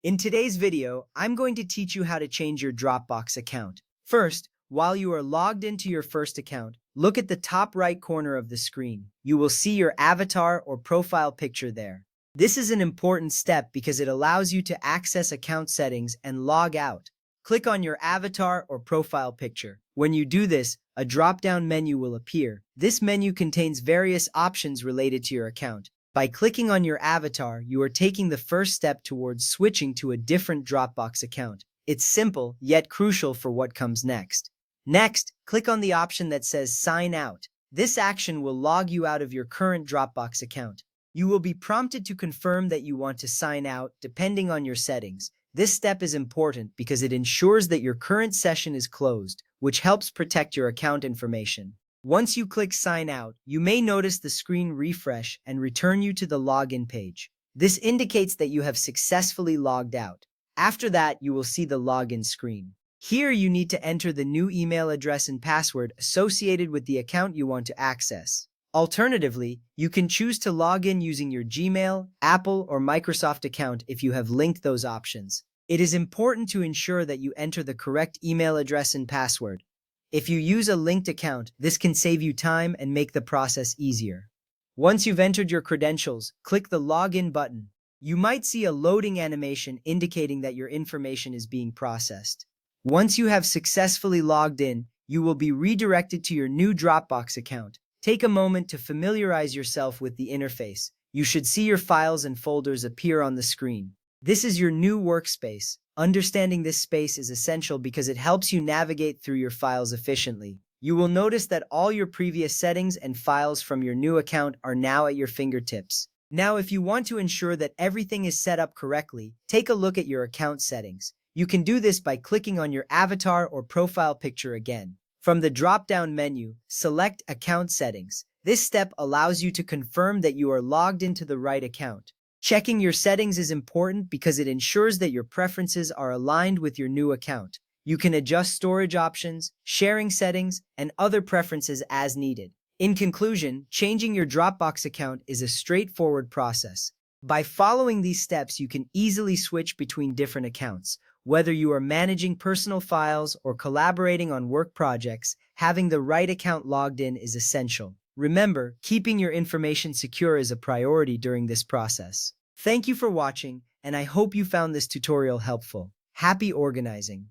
In today's video, I'm going to teach you how to change your Dropbox account. First, while you are logged into your first account, look at the top right corner of the screen. You will see your avatar or profile picture there. This is an important step because it allows you to access account settings and log out. Click on your avatar or profile picture. When you do this, a drop-down menu will appear. This menu contains various options related to your account. By clicking on your avatar, you are taking the first step towards switching to a different Dropbox account. It's simple, yet crucial for what comes next. Next, click on the option that says Sign Out. This action will log you out of your current Dropbox account. You will be prompted to confirm that you want to sign out depending on your settings. This step is important because it ensures that your current session is closed, which helps protect your account information. Once you click Sign Out, you may notice the screen refresh and return you to the login page. This indicates that you have successfully logged out. After that, you will see the login screen. Here you need to enter the new email address and password associated with the account you want to access. Alternatively, you can choose to log in using your Gmail, Apple, or Microsoft account if you have linked those options. It is important to ensure that you enter the correct email address and password. If you use a linked account, this can save you time and make the process easier. Once you've entered your credentials, click the Login button. You might see a loading animation indicating that your information is being processed. Once you have successfully logged in, you will be redirected to your new Dropbox account. Take a moment to familiarize yourself with the interface. You should see your files and folders appear on the screen. This is your new workspace. Understanding this space is essential because it helps you navigate through your files efficiently. You will notice that all your previous settings and files from your new account are now at your fingertips. Now, if you want to ensure that everything is set up correctly, take a look at your account settings. You can do this by clicking on your avatar or profile picture again. From the drop-down menu, select Account Settings. This step allows you to confirm that you are logged into the right account. Checking your settings is important because it ensures that your preferences are aligned with your new account. You can adjust storage options, sharing settings, and other preferences as needed. In conclusion, changing your Dropbox account is a straightforward process. By following these steps, you can easily switch between different accounts. Whether you are managing personal files or collaborating on work projects, having the right account logged in is essential. Remember, keeping your information secure is a priority during this process. Thank you for watching, and I hope you found this tutorial helpful. Happy organizing!